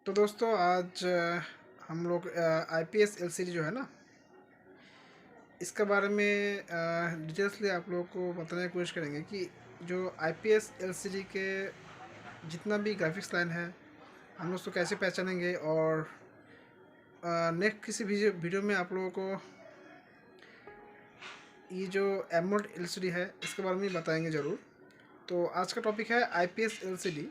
तो दोस्तों आज हम लोग आईपीएस एलसीडी जो है ना, इसके बारे में डिटेल्सली आप लोगों को बताने की कोशिश करेंगे कि जो आईपीएस एलसीडी के जितना भी ग्राफिक्स लाइन है हम उसको कैसे पहचानेंगे। और नेक्स्ट किसी वीडियो में आप लोगों को ये जो एमोल्ड एलसीडी है इसके बारे में बताएंगे ज़रूर। तो आज का टॉपिक है आईपीएस एलसीडी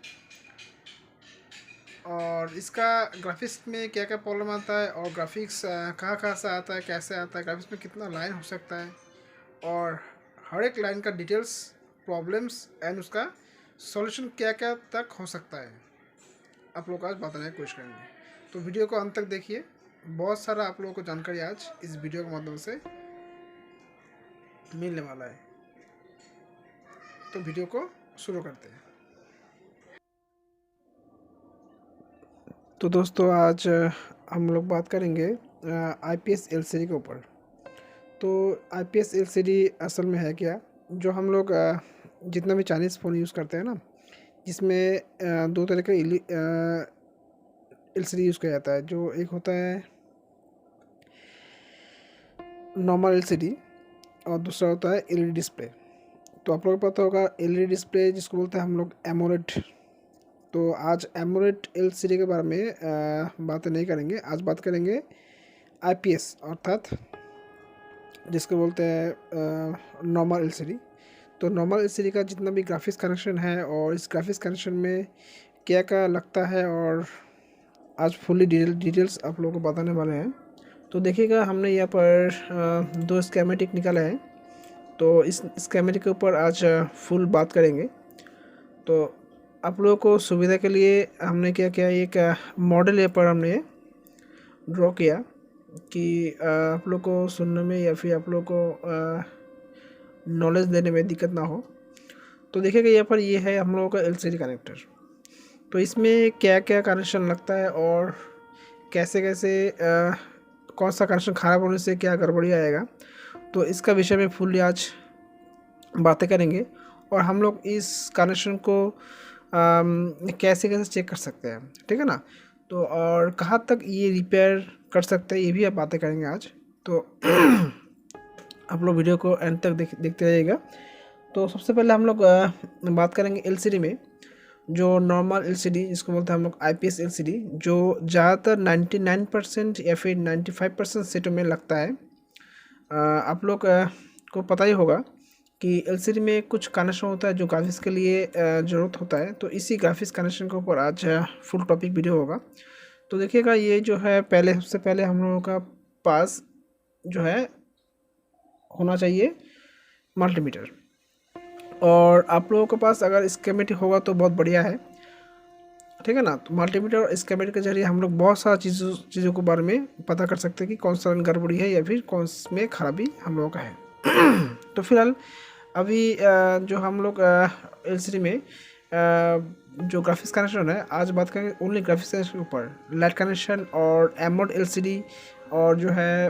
और इसका ग्राफिक्स में क्या क्या प्रॉब्लम आता है और ग्राफिक्स कहाँ कहाँ से आता है, कैसे आता है, ग्राफिक्स में कितना लाइन हो सकता है और हर एक लाइन का डिटेल्स, प्रॉब्लम्स एंड उसका सॉल्यूशन क्या क्या तक हो सकता है, आप लोग आज बताने की कोशिश करेंगे। तो वीडियो को अंत तक देखिए, बहुत सारा आप लोगों को जानकारी आज इस वीडियो के माध्यम से मिलने वाला है। तो वीडियो को शुरू करते हैं। तो दोस्तों आज हम लोग बात करेंगे आईपीएस एलसीडी के ऊपर। तो आईपीएस एलसीडी असल में है क्या, जो हम लोग जितना भी चाइनीज़ फ़ोन यूज़ करते हैं ना, जिसमें दो तरह का एलसीडी यूज़ किया जाता है। जो एक होता है नॉर्मल एलसीडी और दूसरा होता है एलईडी डिस्प्ले। तो आप लोगों को पता होगा एलईडी डिस्प्ले जिसको बोलते हैं हम लोग एमोलेड। तो आज एमोलेड एलसीडी के बारे में बात नहीं करेंगे, आज बात करेंगे आईपीएस अर्थात जिसको बोलते हैं नॉर्मल एलसीडी। तो नॉर्मल एलसीडी का जितना भी ग्राफिक्स कनेक्शन है और इस ग्राफिक्स कनेक्शन में क्या क्या लगता है और आज फुल्ली डिटेल्स आप लोगों को बताने वाले हैं। तो देखिएगा, हमने यहाँ पर दो स्कीमेटिक निकाले हैं, तो इस स्कीमेटिक के ऊपर आज फुल बात करेंगे। तो आप लोगों को सुविधा के लिए हमने क्या किया, एक मॉडल यहाँ पर हमने ड्रॉ किया कि आप लोग को सुनने में या फिर आप लोग को नॉलेज देने में दिक्कत ना हो। तो देखिएगा यहाँ पर ये है हम लोगों का एलसीडी कनेक्टर। तो इसमें क्या क्या कनेक्शन लगता है और कैसे कैसे कौन सा कनेक्शन ख़राब होने से क्या गड़बड़ी आएगा, तो इसका विषय में फुल्ली आज बातें करेंगे। और हम लोग इस कनेक्शन को कैसे कैसे चेक कर सकते हैं, ठीक है ना। तो और कहाँ तक ये रिपेयर कर सकते हैं ये भी आप बातें करेंगे आज। तो आप लोग वीडियो को एंड तक देखते रहिएगा। तो सबसे पहले हम लोग बात करेंगे एलसीडी में, जो नॉर्मल एलसीडी जिसको बोलते हैं हम लोग आईपीएस एलसीडी, जो ज़्यादातर 99% या फिर 95% सेटों में लगता है। आप लोग को पता ही होगा कि एलसीडी में कुछ कनेक्शन होता है जो ग्राफिक्स के लिए ज़रूरत होता है। तो इसी ग्राफिक्स कनेक्शन के ऊपर आज फुल टॉपिक वीडियो होगा। तो देखिएगा, ये जो है सबसे पहले हम लोगों का पास जो है होना चाहिए मल्टीमीटर। और आप लोगों के पास अगर स्कीमेटिक होगा तो बहुत बढ़िया है, ठीक है ना। तो मल्टीमीटर और स्कीमेटिक के जरिए हम लोग बहुत सारा चीज़ों के बारे में पता कर सकते हैं कि कौन सा गड़बड़ी है या फिर कौन में खराबी हम लोगों का है। तो फिलहाल अभी जो हम लोग एलसीडी में जो ग्राफिक्स कनेक्शन है, आज बात करेंगे ओनली ग्राफिक्स कनेक्शन के ऊपर। लाइट कनेक्शन और एमोड एलसीडी और जो है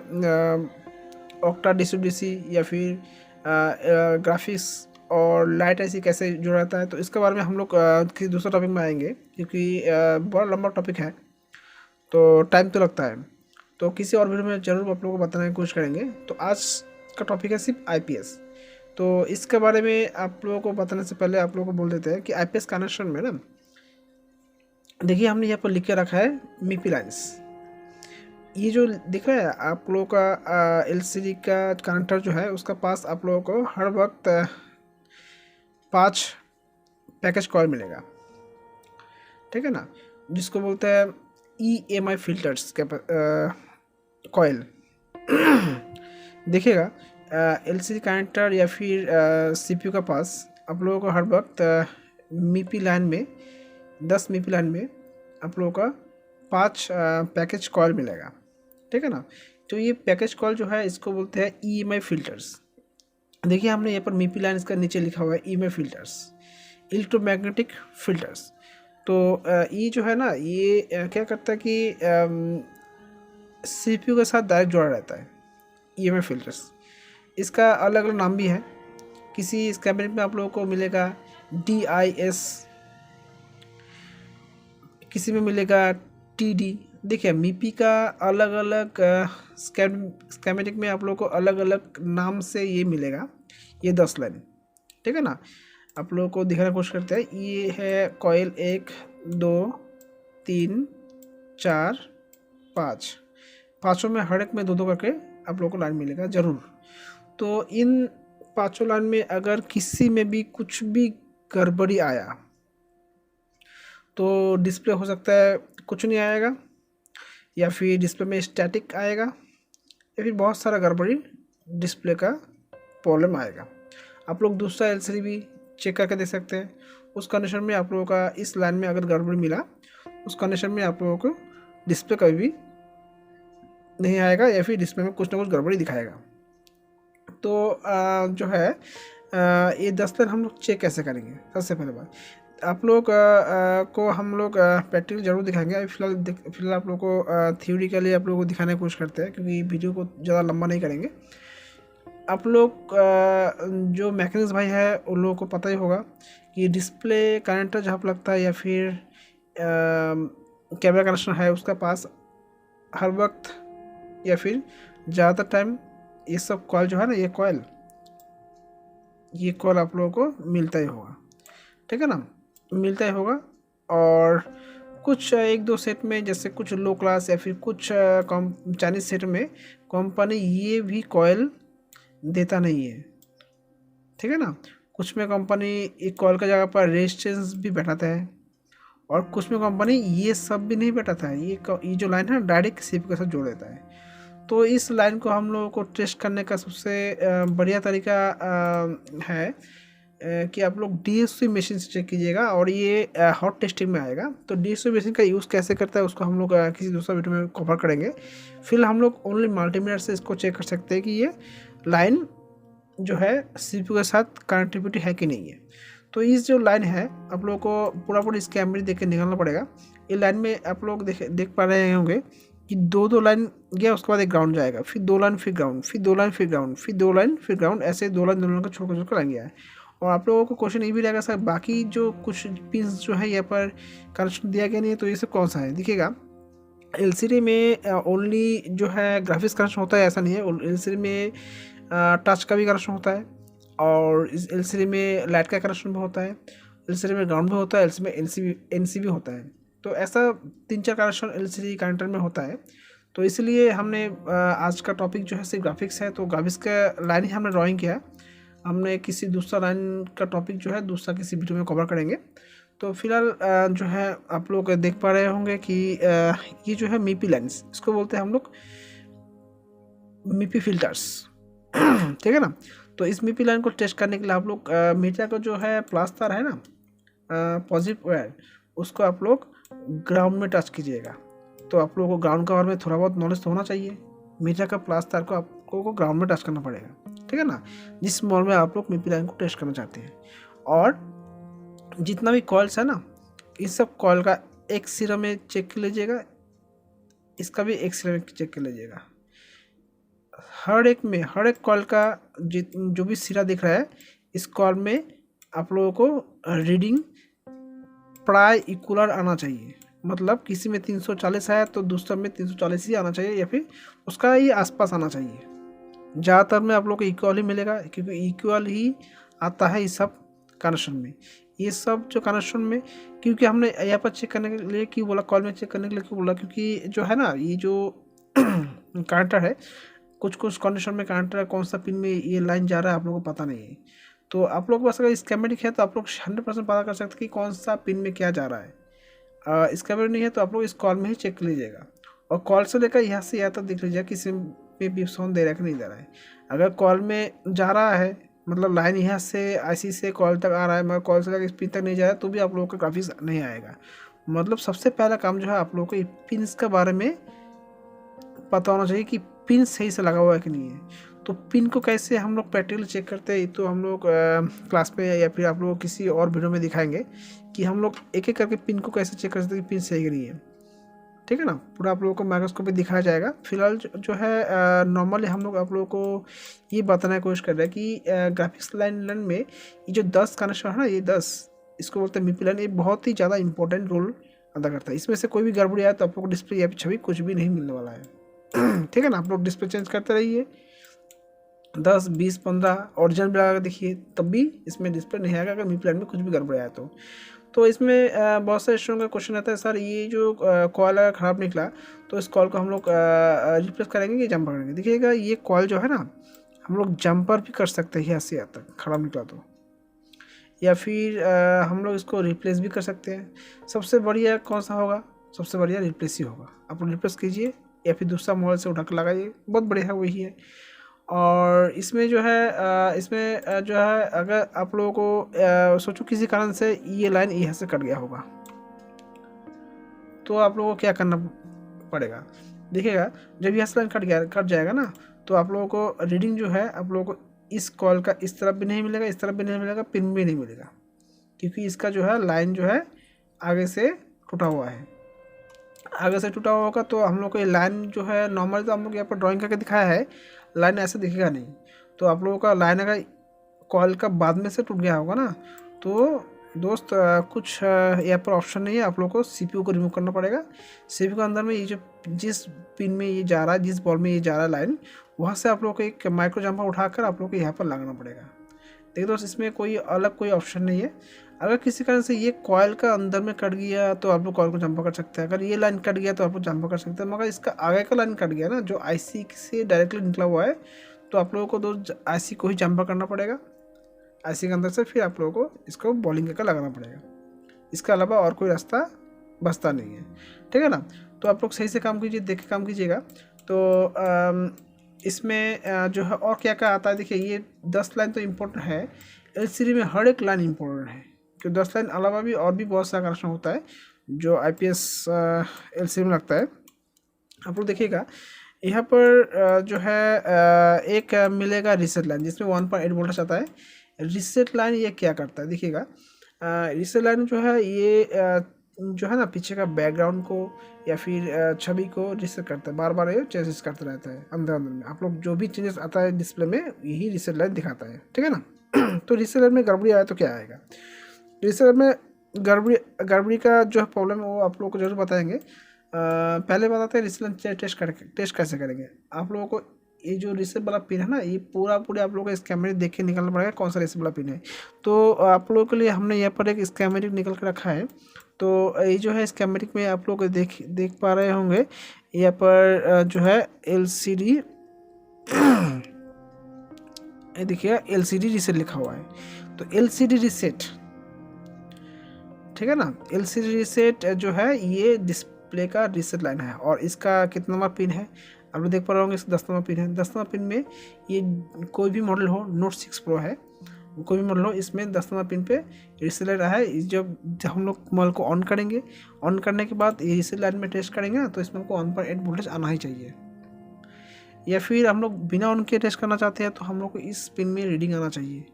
ऑक्टा डीसी या फिर ग्राफिक्स और लाइट ऐसी कैसे जुड़ा रहता है, तो इसके बारे में हम लोग किसी दूसरे टॉपिक में आएंगे, क्योंकि बड़ा लंबा टॉपिक है तो टाइम तो लगता है। तो किसी और वीडियो में ज़रूर आप लोगों को बताने की कोशिश करेंगे। तो आज का टॉपिक है सिर्फ आईपीएस। तो इसके बारे में आप लोगों को बताने से पहले आप लोगों को बोल देते हैं कि आईपीएस कनेक्शन में ना, देखिए हमने यहाँ पर लिख के रखा है मीपी लाइन्स। ये जो दिख रहा है आप लोगों का एलसीडी का कनेक्टर जो है, उसका पास आप लोगों को हर वक्त 5 पैकेज कॉइल मिलेगा, ठीक है ना, जिसको बोलते हैं EMI फिल्टर्स के कॉइल। देखिएगा, एलसीडी कनेक्टर या फिर सीपीयू का पास आप लोगों को हर वक्त मीपी लाइन में 10 मीपी लाइन में आप लोगों का 5 पैकेज कॉइल मिलेगा, ठीक है ना। तो ये पैकेज कॉइल जो है इसको बोलते हैं EMI फिल्टर्स। देखिए हमने यहाँ पर मीपी लाइन इसका नीचे लिखा हुआ है EMI फिल्टर्स, इलेक्ट्रोमैग्नेटिक फिल्टर्स। तो ये जो है ना, ये क्या करता है कि सीपीयू के साथ डायरेक्ट जुड़ा रहता है। EMI फिल्टर्स, इसका अलग अलग नाम भी है। किसी इस कैबिनेट में आप लोगों को मिलेगा DIS, किसी में मिलेगा टी डी। देखिए मीपी का अलग अलग स्केमेटिक में आप लोग को अलग अलग नाम से ये मिलेगा, ये 10 लाइन, ठीक है ना। आप लोगों को दिखाने की कोशिश करते हैं। ये है कॉइल 1 2 3 4 5, पाँचों में हर एक में 2 2 करके आप लोगों को लाइन मिलेगा ज़रूर। तो इन 5 लाइन में अगर किसी में भी कुछ भी गड़बड़ी आया तो डिस्प्ले हो सकता है कुछ नहीं आएगा, या फिर डिस्प्ले में स्टैटिक आएगा, या फिर बहुत सारा गड़बड़ी डिस्प्ले का प्रॉब्लम आएगा। आप लोग दूसरा एलसीडी भी चेक करके देख सकते हैं। उस कंडीशन में आप लोगों का इस लाइन में अगर गड़बड़ी मिला, उस कंडीशन में आप लोगों को डिस्प्ले कभी भी नहीं आएगा, या फिर डिस्प्ले में कुछ ना कुछ गड़बड़ी दिखाएगा। तो जो है ये 10 लाइन हम लोग चेक कैसे करेंगे। सबसे पहले बात, आप लोग को हम लोग प्रैक्टिकल जरूर दिखाएंगे। फिलहाल आप लोग को थियोरिकली आप लोगों को दिखाने की कोशिश करते हैं, क्योंकि वीडियो को ज़्यादा लंबा नहीं करेंगे। आप लोग जो मैकेनिक्स भाई है उन लोगों को पता ही होगा कि डिस्प्ले कनेक्टर जहाँ पर लगता है या फिर कैमरा कनेक्शन है उसका पास हर वक्त या फिर ज़्यादातर टाइम ये सब कॉइल जो है ना, ये कॉइल आप लोगों को मिलता ही होगा, ठीक है ना, मिलता ही होगा। और कुछ 1-2 सेट में, जैसे कुछ लो क्लास या फिर कुछ चाइनीज सेट में कंपनी ये भी कॉइल देता नहीं है, ठीक है ना। कुछ में कंपनी एक कॉइल का जगह पर रेजिस्टेंस भी बैठाता है, और कुछ में कंपनी ये सब भी नहीं बैठाता है। ये जो लाइन है डायरेक्ट सीपीयू के साथ जोड़ देता है। तो इस लाइन को हम लोगों को टेस्ट करने का सबसे बढ़िया तरीका है कि आप लोग डीएसपी मशीन से चेक कीजिएगा, और ये हॉट टेस्टिंग में आएगा। तो डीएसपी मशीन का यूज़ कैसे करता है उसको हम लोग किसी दूसरा वीडियो में कवर करेंगे। फिलहाल हम लोग ओनली मल्टीमीटर से इसको चेक कर सकते हैं कि ये लाइन जो है सीपीयू के साथ कनेक्टिविटी है कि नहीं है। तो इस जो लाइन है आप लोगों को पूरा इसके एमरी देख के निकालना पड़ेगा। ये लाइन में आप लोग देख पा रहे होंगे कि 2 लाइन गया, उसके बाद एक ग्राउंड जाएगा, फिर 2 लाइन फिर ग्राउंड, फिर 2 लाइन फिर ग्राउंड, फिर 2 लाइन फिर ग्राउंड, ऐसे 2 लाइन का छोड़ कर लाइन गया है। और आप लोगों को क्वेश्चन ये भी रहेगा सर बाकी जो कुछ पिंस जो है यहाँ पर कनेक्शन दिया गया नहीं है, तो ये सब कौन सा है। दिखेगा एलसीडी में ओनली जो है ग्राफिक्स कनेक्शन होता है, ऐसा नहीं है। एलसीडी में टच का भी कनेक्शन होता है, और इस एलसीडी में लाइट का कनेक्शन भी होता है, एलसीडी में ग्राउंड भी होता है, एलसीडी में एनसी भी होता है। तो ऐसा 3-4 कनेक्शन एलसीडी कनेक्टर में होता है। तो इसलिए हमने आज का टॉपिक जो है सिर्फ ग्राफिक्स है, तो ग्राफिक्स का लाइन ही हमने ड्राइंग किया। हमने किसी दूसरा लाइन का टॉपिक जो है दूसरा किसी वीडियो में कवर करेंगे। तो फिलहाल जो है आप लोग देख पा रहे होंगे कि ये जो है मीपी लाइन्स, इसको बोलते हैं हम लोग मीपी फिल्टर्स, ठीक है ना। तो इस मीपी लाइन को टेस्ट करने के लिए आप लोग मीटर का जो है प्लस तार है ना, पॉजिटिव वायर, उसको आप लोग ग्राउंड में टच कीजिएगा। तो आप लोगों को ग्राउंड का बारे में थोड़ा बहुत नॉलेज तो होना चाहिए। मीटर का प्लस तार को आपको ग्राउंड में टच करना पड़ेगा, ठीक है ना, जिस मोड में आप लोग मीपी लाइन को टेस्ट करना चाहते हैं। और जितना भी कॉइल्स है ना, इस सब कॉइल का एक सिरा में चेक कर लीजिएगा, इसका भी एक सिरा में चेक कर लीजिएगा। हर एक कॉइल का जो भी सिरा दिख रहा है, इस कॉइल में आप लोगों को रीडिंग प्राय इक्वल आना चाहिए। मतलब किसी में 340 है तो दूसरा में 340 ही आना चाहिए, या फिर उसका ही आसपास आना चाहिए। ज़्यादातर में आप लोग को इक्वल ही मिलेगा, क्योंकि इक्वल ही आता है इस सब कनेक्शन में। ये सब जो कनेक्शन में, क्योंकि हमने यहाँ पर चेक करने के लिए क्यों बोला, कॉल में चेक करने के लिए क्यों बोला, क्योंकि जो है ना ये जो कनेक्टर है, कुछ कंडीशन में कनेक्टर कौन सा पिन में ये लाइन जा रहा है आप लोगों को पता नहीं है। तो आप लोग के पास अगर स्कीमेटिक है तो आप लोग 100% पता कर सकते हैं कि कौन सा पिन में क्या जा रहा है। स्कीमेटिक नहीं है तो आप लोग इस कॉल में ही चेक कर लीजिएगा, और कॉल से लेकर यहाँ से यहाँ तक देख लीजिएगा किसी में भी साउंड दे रहा है कि नहीं दे रहा है। अगर कॉल में जा रहा है, मतलब लाइन यहाँ से आईसी से कॉल तक आ रहा है, मगर कॉल से लेकर पिन तक नहीं जा रहा है, तो भी आप लोगों का ग्राफिक्स नहीं आएगा। मतलब सबसे पहला काम जो है आप लोगों को पिन्स के बारे में पता होना चाहिए कि पिन सही से लगा हुआ है कि नहीं है। तो पिन को कैसे हम लोग प्रैक्टिकली चेक करते हैं, तो हम लोग क्लास पे या फिर आप लोग किसी और वीडियो में दिखाएंगे कि हम लोग एक एक करके पिन को कैसे चेक कर सकते हैं कि पिन सही कि नहीं है, ठीक है ना। पूरा आप लोगों को माइक्रोस्कोप पे दिखाया जाएगा। फिलहाल जो है नॉर्मली हम लोग आप लोगों को ये बताने की कोशिश कर रहे हैं कि ग्राफिक्स लाइन में ये जो 10 कनेक्शन है ना, ये 10, इसको बोलते हैं मीपी लाइन। ये बहुत ही ज़्यादा इंपॉर्टेंट रोल अदा करता है। इसमें से कोई भी गड़बड़ी आए तो आप लोग को डिस्प्ले या छवि कुछ भी नहीं मिलने वाला है। ठीक है ना, आप लोग डिस्प्ले चेंज करते रहिए, 10, 20, 15 ओरिजिनल भी लगा के देखिए, तब भी इसमें डिस्प्ले नहीं आएगा अगर मी प्लान में कुछ भी गड़बड़ आया तो इसमें बहुत सारे स्टूडेंट का क्वेश्चन आता है, सर ये जो कॉल अगर ख़राब निकला तो इस कॉल को हम लोग रिप्लेस करेंगे कि जंपर करेंगे। देखिएगा ये कॉल जो है ना, हम लोग जंपर भी कर सकते हैं यहाँ से यहाँ तक ख़राब निकला तो, या फिर हम लोग इसको रिप्लेस भी कर सकते हैं। सबसे बढ़िया कौन सा होगा? सबसे बढ़िया रिप्लेस ही होगा। आप लोग रिप्लेस कीजिए या फिर दूसरा मोबाइल से उठा कर लगाइए, बहुत बढ़िया है, वही है। और इसमें जो है जो है अगर आप लोगों को सोचो किसी कारण से ये लाइन यहाँ से कट गया होगा तो आप लोगों को क्या करना पड़ेगा? देखिएगा जब यहाँ से लाइन कट जाएगा ना, तो आप लोगों को रीडिंग जो है आप लोगों को इस कॉल का इस तरफ भी नहीं मिलेगा, इस तरफ भी नहीं मिलेगा, पिन भी नहीं मिलेगा, क्योंकि इसका जो है लाइन जो है आगे से टूटा हुआ है। आगे से टूटा हुआ होगा तो हम लोग को ये लाइन जो है नॉर्मल तो हम लोग यहाँ पर ड्राइंग करके दिखाया है, लाइन ऐसे दिखेगा नहीं। तो आप लोगों का लाइन अगर कॉल का बाद में से टूट गया होगा ना, तो दोस्त कुछ यहाँ पर ऑप्शन नहीं है, आप लोगों को सीपीयू को रिमूव करना पड़ेगा। सीपीयू के अंदर में ये जो जिस पिन में ये जा रहा है, जिस बॉल में ये जा रहा है लाइन, वहाँ से आप लोगों को एक माइक्रो जंपर उठाकर आप लोगों को यहाँ पर लगाना पड़ेगा। देखिए दोस्त, इसमें कोई अलग कोई ऑप्शन नहीं है। अगर किसी कारण से ये कॉयल का अंदर में कट गया तो आप लोग कॉयल को जंपर कर सकते हैं, अगर ये लाइन कट गया तो आप लोग जंपर कर सकते हैं, मगर इसका आगे का लाइन कट गया ना जो आईसी से डायरेक्टली निकला हुआ है, तो आप लोगों को दोस्त आईसी को ही जंपर करना पड़ेगा। आईसी के अंदर से फिर आप लोगों को इसको बॉलिंग करके लगाना पड़ेगा, इसके अलावा और कोई रास्ता बचता नहीं है। ठीक है ना, तो आप लोग सही से काम कीजिए, देख के काम कीजिएगा। तो इसमें जो है और क्या क्या आता है, देखिए ये 10 लाइन तो इम्पोर्टेंट है, एलसीडी में हर एक लाइन इम्पोर्टेंट है, क्योंकि 10 लाइन अलावा भी और भी बहुत सारा कनेक्शन होता है जो आईपीएस एलसीडी में लगता है। आप लोग देखिएगा यहाँ पर जो है एक मिलेगा रीसेट लाइन जिसमें 1.8 वोल्टेज आता है। रीसेट लाइन ये क्या करता है? देखिएगा रीसेट लाइन जो है ये जो है ना पीछे का बैकग्राउंड को या फिर छवि को रीसेट करता है, बार बार ये चेंजेस करता रहता है अंदर में। आप लोग जो भी चेंजेस आता है डिस्प्ले में यही रीसेट लाइन दिखाता है। ठीक है ना। तो रीसेट लाइन में गड़बड़ी आया तो क्या आएगा? रीसेट लाइन में गड़बड़ी का जो प्रॉब्लम है वो आप लोगों को जरूर बताएंगे। पहले बताते हैं रीसेट लाइन टेस्ट कैसे करेंगे। आप लोगों को ये जो रीसेट वाला पिन है ना, ये पूरा आप लोगों को स्कैमेटिक देख के निकालना पड़ेगा कौन सा रीसेट वाला पिन है। तो आप लोगों के लिए हमने यहाँ पर एक स्कैमेटिक निकल के रखा है। तो ये जो है स्कैमेटिक में आप लोग देख पा रहे होंगे, यहाँ पर जो है एलसीडी ये देखिए एलसीडी रीसेट लिखा हुआ है। तो एलसीडी रीसेट, ठीक है ना, एलसीडी रीसेट जो है ये डिस्प्ले का रीसेट लाइन है। और इसका कितना नंबर पिन है आप लोग देख पा रहे होंगे, इसका 10 नंबर पिन है। 10 नंबर पिन में ये कोई भी मॉडल हो, नोट 6 प्रो है, कोई भी मॉडल हो, इसमें 10 नंबर पिन पे रीसेट लाइन है। जब हम लोग मोबाइल को ऑन करेंगे, ऑन करने के बाद ये रीसेट लाइन में टेस्ट करेंगे ना, तो इसमें हमको 1.8 वोल्टेज आना ही चाहिए। या फिर हम लोग बिना ऑन के टेस्ट करना चाहते हैं तो हम लोग को इस पिन में रीडिंग आना चाहिए।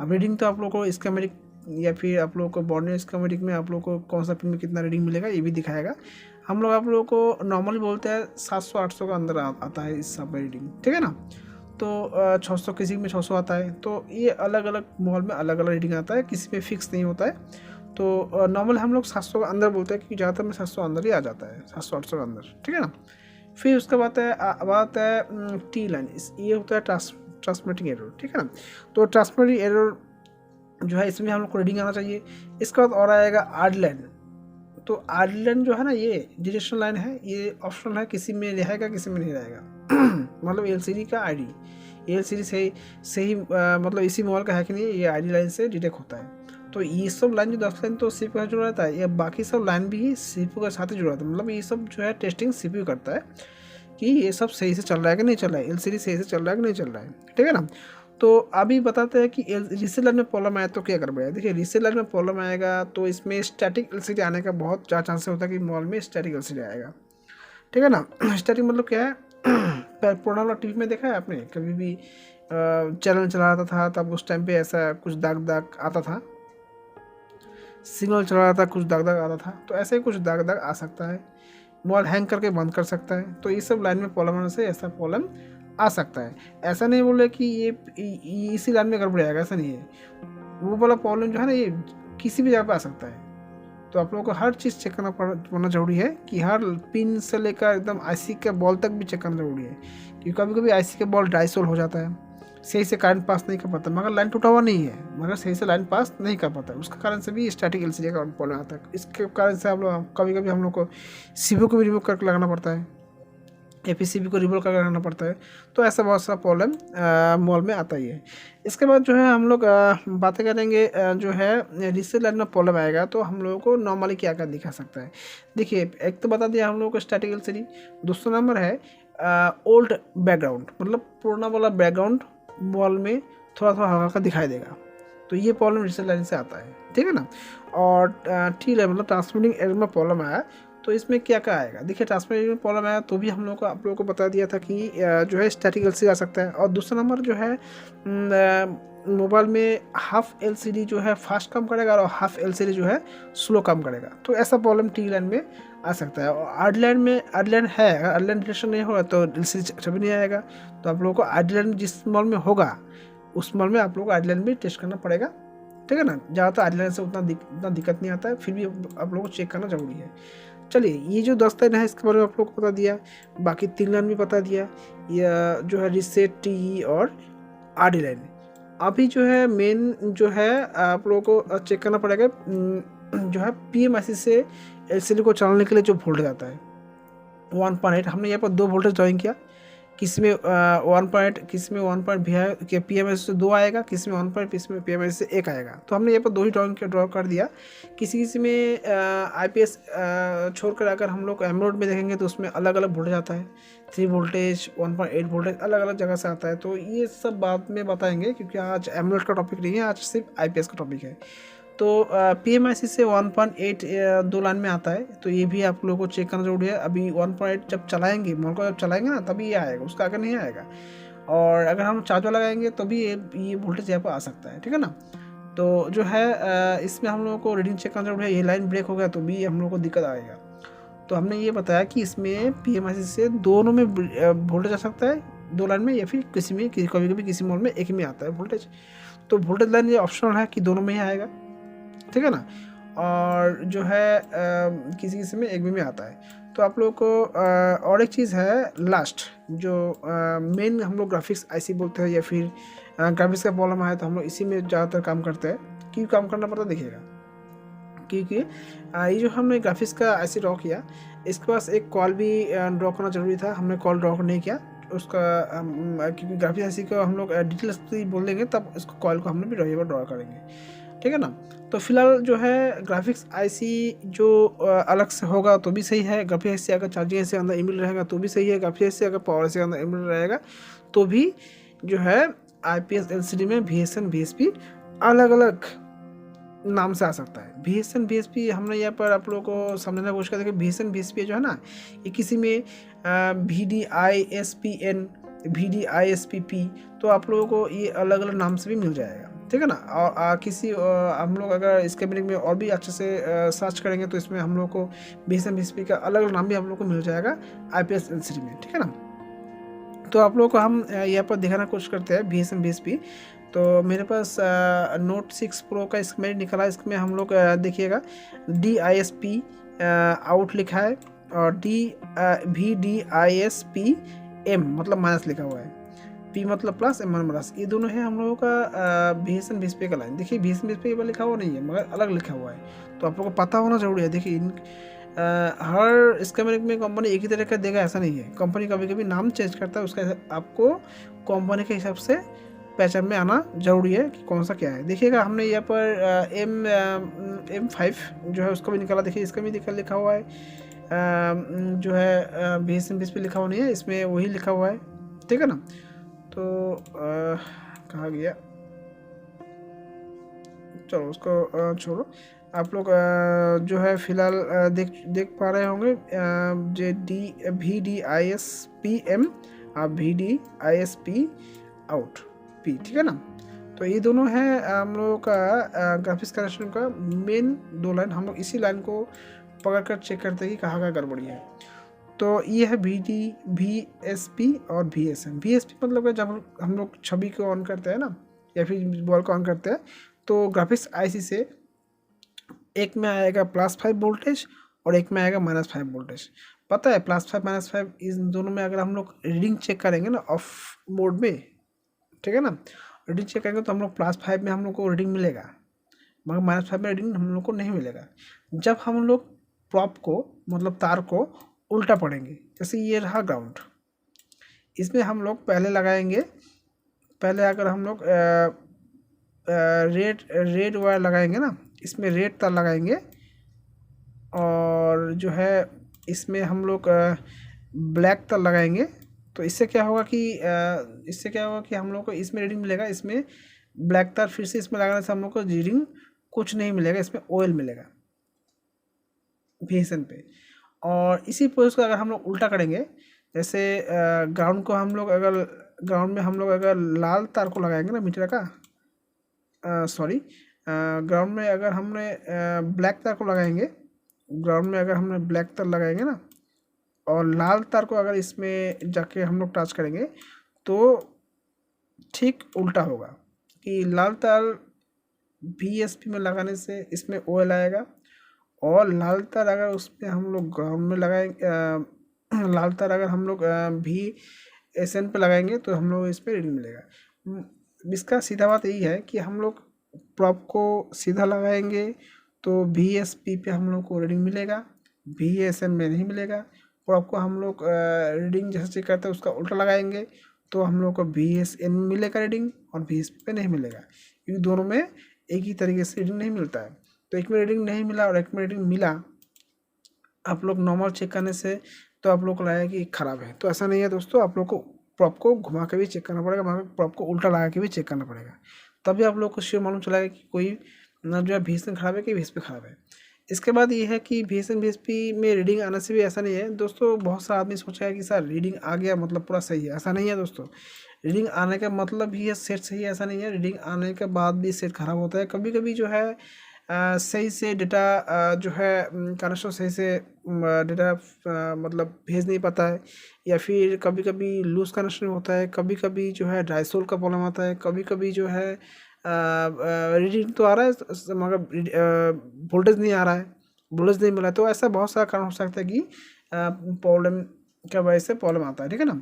अब रीडिंग तो आप लोग को स्कैमेटिक या फिर आप लोगों को बॉर्डर स्कैमेटिक में आप लोग को कौन सा पिन में कितना रीडिंग मिलेगा ये भी दिखाएगा। हम लोग आप लोगों को नॉर्मली बोलते हैं 700-800 का अंदर आता है इस सब रीडिंग। ठीक है ना। तो 600 किसी में 600 आता है। तो ये अलग अलग मोबाइल में अलग अलग रीडिंग आता है, किसी में फिक्स नहीं होता है। तो नॉर्मल हम लोग 700 का अंदर बोलते हैं, क्योंकि ज़्यादातर में 700 अंदर ही आ जाता है, 700-800 का अंदर। ठीक है ना। फिर उसका बात है टी लाइन, ये होता है ट्रांसमिटिंग एरर। ठीक है ना। तो ट्रांसमिटिंग एरर जो है इसमें हम लोग को रीडिंग आना चाहिए। इसके बाद और आएगा आर लाइन। तो आर लाइन जो है ना ये डिरेक्शनल लाइन है, ये ऑप्शनल है, किसी में रहेगा किसी में नहीं रहेगा। मतलब एलसीडी का आईडी, एलसीडी से ही मतलब इसी मोबाइल का है कि नहीं, ये आईडी लाइन से डिटेक्ट होता है। तो ये सब लाइन जो 10 लाइन तो सीपीयू का जुड़ा रहता है, ये बाकी सब लाइन भी सीपीयू के साथ ही जुड़ा रहता है। मतलब ये सब जो है टेस्टिंग सीपीयू करता है कि ये सब सही से चल रहा है कि नहीं चल रहा है, एलसीडी सही से चल रहा है कि नहीं चल रहा है। ठीक है ना। तो अभी बताते हैं कि रीसेट लाइन में प्रॉब्लम आया तो क्या कर पाएगा। देखिए रीसेट लाइन में प्रॉब्लम आएगा तो इसमें स्टैटिक एलसीडी आने का बहुत ज़्यादा चांसेस होता है कि मोबाइल में स्टैटिक एलसीडी आएगा। ठीक है ना। स्टैटिक मतलब क्या है, पुराना वाला टीवी में देखा है आपने, कभी भी चैनल चलाता था तब उस टाइम पे ऐसा कुछ दाग आता था, सिग्नल चला रहा था कुछ दाग आता था, तो ऐसे ही कुछ दाग आ सकता है, मोबाइल हैंग करके बंद कर सकता है। तो ये सब लाइन में प्रॉब्लम आने से ऐसा प्रॉब्लम आ सकता है। ऐसा नहीं बोले कि ये इसी लाइन में गड़बड़ आएगा, ऐसा नहीं है। वो वाला प्रॉब्लम जो है ना ये किसी भी जगह पे आ सकता है। तो आप लोगों को हर चीज़ चेक करना ज़रूरी है कि हर पिन से लेकर एकदम आईसी के बॉल तक भी चेक करना ज़रूरी है, क्योंकि कभी कभी आईसी के बॉल ड्राई सोल हो जाता है, सही से करंट पास नहीं कर पाता, मगर लाइन टूटा हुआ नहीं है, मगर सही से लाइन पास नहीं कर पाता, उसके कारण से भी स्टैटिक एलसीडी का प्रॉब्लम आता है। इसके कारण से हम लोग कभी कभी हम लोग को सीपीयू को भी रिमूव करके लगाना पड़ता है, एपीसीबी को रिमूव करके लगाना पड़ता है। तो ऐसा बहुत सा प्रॉब्लम मॉल में आता ही है। इसके बाद जो है हम लोग बातें करेंगे जो है रीसेट लाइन में प्रॉब्लम आएगा तो हम लोगों को नॉर्मली क्या क्या दिखा सकता है। देखिए, एक तो बता दिया हम लोगों को स्टैटिक एलसीडी, दूसरा नंबर है ओल्ड बैकग्राउंड, मतलब पुराना वाला बैकग्राउंड वॉल में थोड़ा थोड़ा हल्का दिखाई देगा, तो ये प्रॉब्लम रीसेट लाइन से आता है, ठीक है ना। और टी लाइन मतलब ट्रांसमिटिंग एरर में प्रॉब्लम आया तो इसमें क्या क्या आएगा। देखिए, ट्रांसमिटिंग में प्रॉब्लम आया तो भी हम लोग को आप लोगों को बता दिया था कि जो है स्टैटिक एलसीडी आ सकता है। और दूसरा नंबर जो है मोबाइल में हाफ एलसीडी जो है फास्ट काम करेगा और हाफ एलसीडी जो है स्लो काम करेगा, तो ऐसा प्रॉब्लम टी लाइन में आ सकता है। और आर्ड लाइन में आर्ड लाइन है, अगर आर्ड लाइन डिटेक्शन नहीं होगा तो एलसीडी कभी नहीं आएगा। तो आप लोगों को आर्ड लाइन जिस मॉल में होगा उस मॉल में आप लोगों को आर्ड लाइन भी टेस्ट करना पड़ेगा, ठीक है ना। ज़्यादातर आर्ड लाइन से उतना दिक्कत नहीं आता है, फिर भी आप लोगों को चेक करना जरूरी है। चलिए, ये जो 10 लाइन है इसके बारे में आप लोग को बता दिया, बाकी 3 लाइन भी बता दिया, या जो है रीसेट, टी और आरडी लाइन। अभी जो है मेन जो है आप लोगों को चेक करना पड़ेगा जो है पीएमआईसी से एलसीडी को चलाने के लिए जो वोल्टेज आता है 1.8। हमने यहाँ पर 2 वोल्टेज ड्राइंग किया, किसी में 1.8, किसी में 1.8 पीएमआईसी से 2 आएगा, किसी में 1.8 किसी में पीएमआईसी से 1 आएगा। तो हमने यहाँ पर 2 ही ड्रॉ कर दिया। किसी में आईपीएस छोड़कर अगर हम लोग एमरोड में देखेंगे तो उसमें अलग अलग वोल्टेज आता है, 3 वोल्टेज 1.8 वोल्टेज अलग अलग जगह से आता है। तो ये सब बाद में बताएंगे, क्योंकि आज एमरोड का टॉपिक नहीं है, आज सिर्फ आईपीएस का टॉपिक है। तो पीएमआईसी से 1.8 2 लाइन में आता है, तो ये भी आप लोगों को चेक करना जरूरी है। अभी 1.8 जब चलाएंगे मॉल को, जब चलाएंगे ना तभी ये आएगा, उसका आगे नहीं आएगा। और अगर हम चार्जर लगाएंगे तो भी ये वोल्टेज यहाँ पर आ सकता है, ठीक है ना। तो जो है इसमें हम लोगों को रीडिंग चेक करना जरूरी है। ये लाइन ब्रेक हो गया तो भी हम लोग को दिक्कत आएगा। तो हमने ये बताया कि इसमें पीएमआईसी से दोनों में वोल्टेज आ सकता है, 2 लाइन में, या फिर किसी में कभी कभी किसी मॉल में एक में आता है वोल्टेज। तो वोल्टेज लाइन ये ऑप्शनल है कि दोनों में ही आएगा, ठीक है ना। और जो है किसी किसी में एक भी में आता है। तो आप लोगों को और एक चीज़ है लास्ट, जो मेन हम लोग ग्राफिक्स आईसी बोलते हैं, या फिर ग्राफिक्स का प्रॉब्लम आया तो हम लोग इसी में ज़्यादातर काम करते हैं। क्यों काम करना पड़ता है देखिएगा, क्योंकि ये जो हमने ग्राफिक्स का आईसी ड्रॉ किया, इसके पास एक कॉल भी ड्रॉ करना जरूरी था, हमने कॉल ड्रॉ नहीं किया उसका, क्योंकि ग्राफिक्स आईसी को हम लोग डिटेल्स बोल देंगे तब इसको कॉल को हमने भी ड्रॉ करेंगे, ठीक है ना। तो फिलहाल जो है ग्राफिक्स आईसी जो अलग से होगा तो भी सही है, ग्राफिक्स आईसी अगर चार्जिंग से अंदर इनबिल्ट रहेगा तो भी सही है, ग्राफिक्स आईसी अगर पावर से अंदर इनबिल्ट रहेगा तो भी जो है आईपीएस एलसीडी में VSN VSP अलग अलग नाम से आ सकता है। VSN VSP हमने यहाँ पर आप लोगों को समझने की कोशिश करते हैं कि VSN VSP जो है ना, ये किसी में VDISPN VDISPP, तो आप लोगों को ये अलग अलग नाम से भी मिल जाएगा, ठीक है ना। और किसी हम लोग अगर इसके मीनिंग में और भी अच्छे से सर्च करेंगे तो इसमें हम लोग को VSN VSP का अलग अलग नाम भी हम लोग को मिल जाएगा आईपीएस एलसीडी में, ठीक है ना। तो आप लोगों को हम यहाँ पर दिखाना कोशिश करते हैं VSN VSP। तो मेरे पास Note 6 Pro का इसमें निकला, इसमें हम लोग देखिएगा DISP आउट लिखा है और VDISPM मतलब माइनस लिखा हुआ है, P मतलब प्लस, M माइनस, ये दोनों है हम लोगों का VSN VSP का लाइन। देखिए VSN VSP पर लिखा हुआ नहीं है मगर अलग लिखा हुआ है, तो आप लोगों को पता होना जरूरी है। देखिए हर इसका में कंपनी एक ही तरह का देगा ऐसा नहीं है, कंपनी कभी कभी नाम चेंज करता है, उसका आपको कंपनी के हिसाब से पहचान में आना जरूरी है कि कौन सा क्या है। देखिएगा हमने यहाँ पर M5 जो है उसका भी निकाला, देखिए इसका भी लिखा हुआ है जो है VSN VSP लिखा हुआ नहीं है, इसमें वही लिखा हुआ है, ठीक है ना। तो कहाँ गया, चलो उसको छोड़ो। आप लोग जो है फिलहाल देख पा रहे होंगे VDISPM और VDISP आउट P, ठीक है ना। तो ये दोनों है हम लोगों का ग्राफिक्स कनेक्शन का मेन 2 लाइन। हम लोग इसी लाइन को पकड़ कर चेक करते हैं कि कहाँ का गड़बड़ी है। तो ये है VSP और VSN। VSP मतलब जब हम लोग छवि को ऑन करते हैं ना, या फिर बॉल को ऑन करते हैं, तो ग्राफिक्स आईसी से एक में आएगा +5 वोल्टेज और एक में आएगा -5 वोल्टेज। पता है +5 -5 इन दोनों में अगर हम लोग रीडिंग चेक करेंगे ना ऑफ मोड में, ठीक है ना, रीडिंग चेक करेंगे तो हम लोग +5 में हम लोग को रीडिंग मिलेगा, मगर -5 में रीडिंग हम लोग को नहीं मिलेगा। जब हम लोग प्रॉप को मतलब तार को उल्टा पढ़ेंगे, जैसे ये रहा ग्राउंड, इसमें हम लोग पहले लगाएंगे, पहले अगर हम लोग रेड वायर लगाएंगे ना, इसमें रेड तार लगाएंगे और जो है इसमें हम लोग ब्लैक तार लगाएंगे। तो इससे क्या होगा कि हम लोग को इसमें रीडिंग मिलेगा, इसमें ब्लैक तार फिर से इसमें लगाने से हम लोग को रीडिंग कुछ नहीं मिलेगा, इसमें ऑयल मिलेगा VSN पे। और इसी प्रोसेस को अगर हम लोग उल्टा करेंगे, जैसे ग्राउंड को हम लोग अगर ग्राउंड में हम लोग अगर लाल तार को लगाएंगे ना मीटर का, सॉरी, ग्राउंड में अगर हमने ब्लैक तार को लगाएंगे, ग्राउंड में अगर हमने ब्लैक तार लगाएंगे ना और लाल तार को अगर इसमें जाके हम लोग टच करेंगे तो ठीक उल्टा होगा कि लाल तार VSP में लगाने से इसमें ऑयल आएगा और लाल तार अगर उसमें हम लोग ग्राउंड में लगाएंगे, लाल तार अगर हम लोग VSN पे लगाएंगे तो हम लोग इस पर रीडिंग मिलेगा। इसका सीधा बात यही है कि हम लोग प्रॉप को सीधा लगाएंगे तो VSP पे हम लोग को रीडिंग मिलेगा, VSN में नहीं मिलेगा। प्रॉप को हम लोग रीडिंग जैसे चेक करते हैं उसका उल्टा लगाएंगे तो हम लोग को VSN में मिलेगा रीडिंग और VSP पे नहीं मिलेगा, क्योंकि दोनों में एक ही तरीके से रीडिंग नहीं मिलता है। तो एक में रीडिंग नहीं मिला और एक में रीडिंग मिला, आप लोग नॉर्मल चेक करने से तो आप लोग को लगेगा कि ख़राब है। तो ऐसा नहीं है दोस्तों, आप लोग को प्रॉप को घुमा के भी चेक करना पड़ेगा, मगर प्रॉप को उल्टा लगा के भी चेक करना पड़ेगा, तभी आप लोग को श्योर मालूम चलेगा कि कोई ना जो है VSN ख़राब है कि VSP ख़राब है। इसके बाद ये है कि VSN VSP में रीडिंग आने से भी ऐसा नहीं है दोस्तों। बहुत सा आदमी सोचेगा कि सर रीडिंग आ गया मतलब पूरा सही है, ऐसा नहीं है दोस्तों। रीडिंग आने का मतलब ही है सेट सही है, ऐसा नहीं है। रीडिंग आने के बाद भी सेट ख़राब होता है, कभी कभी जो है सही से डेटा जो है कनेक्शन सही से डेटा मतलब भेज नहीं पाता है, या फिर कभी कभी लूज कनेक्शन होता है, कभी कभी जो है ड्राई का प्रॉब्लम आता है, कभी कभी जो है रीडिंग तो आ रहा है मगर वोल्टेज नहीं आ रहा है, वोल्टेज नहीं मिला। तो ऐसा बहुत सारा कारण हो सकता है कि प्रॉब्लम की वजह से प्रॉब्लम आता है, ठीक है ना।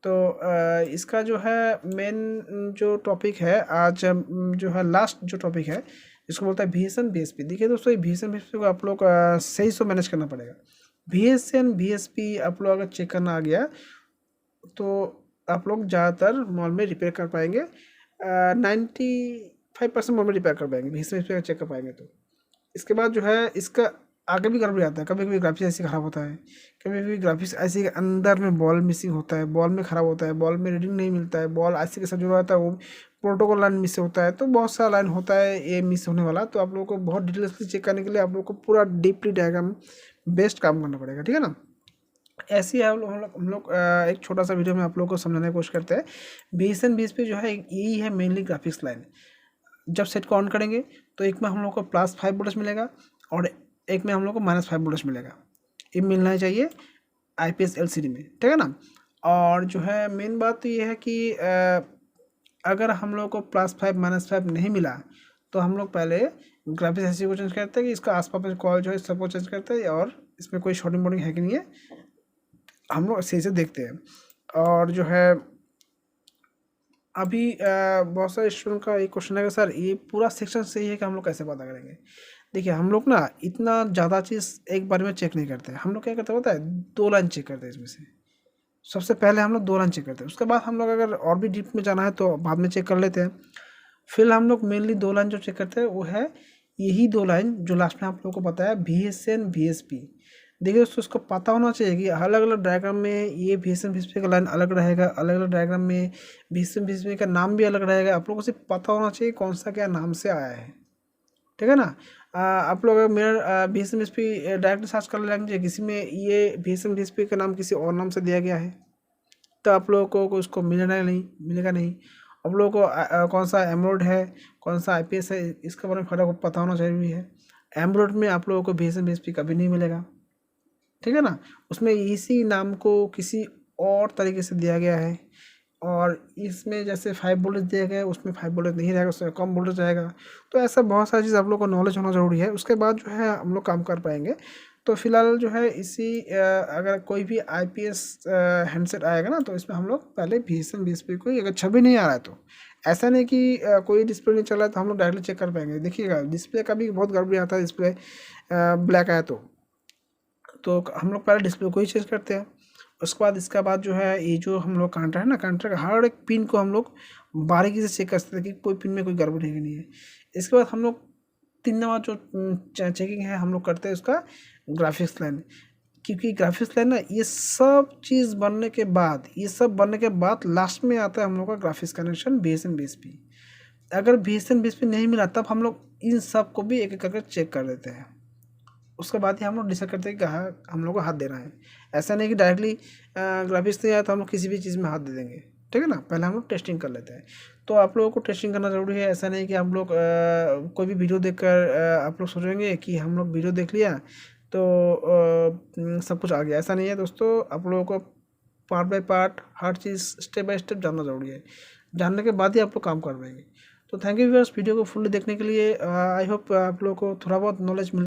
तो इसका जो है मेन जो टॉपिक है आज, जो है लास्ट जो टॉपिक है, इसको बोलता है VSN VSP। देखिए दोस्तों, ये VSN VSP को आप लोग सही से मैनेज करना पड़ेगा। VSN VSP आप लोग अगर चेक करना आ गया तो आप लोग ज़्यादातर मॉल में रिपेयर कर पाएंगे, 95% मॉल में रिपेयर कर पाएंगे, VSN VSP चेक कर पाएंगे। तो इसके बाद जो है इसका आगे भी गड़बड़ी आता है, कभी कभी ग्राफिक्स ऐसे ख़राब होता है, कभी कभी ग्राफिक्स ऐसे अंदर में बॉल मिसिंग होता है, बॉल में ख़राब होता है, बॉल में रीडिंग नहीं मिलता है, बॉल ऐसे के साथ जुड़ा रहता है वो प्रोटोकॉल लाइन मिस होता है। तो बहुत सारा लाइन होता है ये मिस होने वाला। तो आप लोगों को बहुत डिटेल्सली चेक करने के लिए आप लोग को पूरा डीपली डायग्राम बेस्ट काम करना पड़ेगा, ठीक है ना। ऐसे ही हम लोग एक छोटा सा वीडियो में आप लोग को समझाने की कोशिश करते हैं। VSN VSP जो है यही है मेनली ग्राफिक्स लाइन। जब सेट को ऑन करेंगे तो एक में हम लोग को +5 वोल्टेज मिलेगा और एक में हम लोग को -5 वोल्टेज मिलेगा। ये मिलना ही चाहिए IPS LCD में, ठीक है ना। और जो है मेन बात तो ये है कि अगर हम लोग को +5 -5 नहीं मिला तो हम लोग पहले ग्राफिक्स ऐसी को चेंज करते हैं कि इसका आसपास में कॉल जो है सबको चेंज करते हैं और इसमें कोई शॉर्टिंग बोर्डिंग है कि नहीं है हम लोग सही से देखते हैं। और जो है अभी बहुत सारे स्टूडेंट का एक क्वेश्चन है कि सर ये पूरा सेक्शन सही है कि हम लोग कैसे पता करेंगे। देखिए हम लोग ना इतना ज़्यादा चीज़ एक बार में चेक नहीं करते, हम लोग क्या करते हैं पता है, 2 लाइन चेक करते हैं इसमें से। सबसे पहले हम लोग 2 लाइन चेक करते हैं, उसके बाद हम लोग अगर और भी डीप में जाना है तो बाद में चेक कर लेते हैं। फिर हम लोग मेनली 2 लाइन जो चेक करते हैं वो है यही 2 लाइन जो लास्ट में आप लोगों को बताया VSN VSP। देखिए दोस्तों, उसको पता होना चाहिए कि अलग अलग डायग्राम में ये VSN VSP का लाइन अलग रहेगा, अलग अलग डायग्राम में VSN VSP का नाम भी अलग रहेगा। आप लोगों को सिर्फ पता होना चाहिए कौन सा क्या नाम से आया है, ठीक है ना। आप लोग मेरा VSN VSP डायरेक्ट सर्च कर लेंगे, किसी में ये VSN VSP का नाम किसी और नाम से दिया गया है तो आप लोगों को उसको मिलेगा नहीं। आप लोगों को कौन सा एमरोड है कौन सा IPS है इसके बारे में फर्क पता होना जरूरी है। एमरोड में आप लोगों को VSN VSP कभी नहीं मिलेगा, ठीक है ना। उसमें इसी नाम को किसी और तरीके से दिया गया है और इसमें जैसे 5 वोल्टेज दिया गया है, उसमें 5 वोल्टेज नहीं रहेगा, उसमें कम वोल्टेज रहेगा। तो ऐसा बहुत सारी चीज़ आप लोग को नॉलेज होना ज़रूरी है, उसके बाद जो है हम लोग काम कर पाएंगे। तो फिलहाल जो है अगर कोई भी IPS हैंडसेट आएगा ना, तो इसमें हम लोग पहले VSM डिस्प्ले को, अगर छवि नहीं आ रहा है तो ऐसा नहीं कि कोई डिस्प्ले नहीं चल रहा है तो हम लोग डायरेक्टली चेक कर पाएंगे। देखिएगा डिस्प्ले का भी बहुत गड़बड़ी आता है, डिस्प्ले ब्लैक आया तो हम लोग पहले डिस्प्ले को ही चेक करते हैं। इसका बाद जो है ये जो हम लोग काउंटर है ना, काउंटर का हर एक पिन को हम लोग बारीकी से चेक करते हैं कि कोई पिन में कोई गड़बड़ी है कि नहीं है। इसके बाद हम लोग 3 नंबर जो चेकिंग है हम लोग करते हैं उसका ग्राफिक्स लाइन, क्योंकि ग्राफिक्स लाइन ना ये सब चीज़ बनने के बाद, लास्ट में आता है हम लोग का ग्राफिक्स कनेक्शन VSM BSP। अगर VSM BSP नहीं मिला तब हम लोग इन सब को भी एक एक करके चेक कर देते हैं। उसके बाद ही हम लोग डिसाइड करते हैं कि कहाँ हम लोग को हाथ देना है। ऐसा नहीं कि डायरेक्टली ग्राफिक्स नहीं आया तो हम लोग किसी भी चीज़ में हाथ दे देंगे, ठीक है ना। पहले हम लोग टेस्टिंग कर लेते हैं। तो आप लोगों को टेस्टिंग करना ज़रूरी है। ऐसा नहीं कि हम लोग कोई भी वीडियो देखकर आप लोग सोचेंगे कि हम लोग वीडियो देख लिया तो सब कुछ आ गया। ऐसा नहीं है दोस्तों, आप लोगों को part by part her cheese step by step जानना ज़रूरी है। जानने के बाद ही आप लोग काम कर पाएंगे। तो थैंक यू व्यूअर्स, वीडियो को फुल्ली देखने के लिए। आई होप आप लोगों को थोड़ा बहुत नॉलेज मिल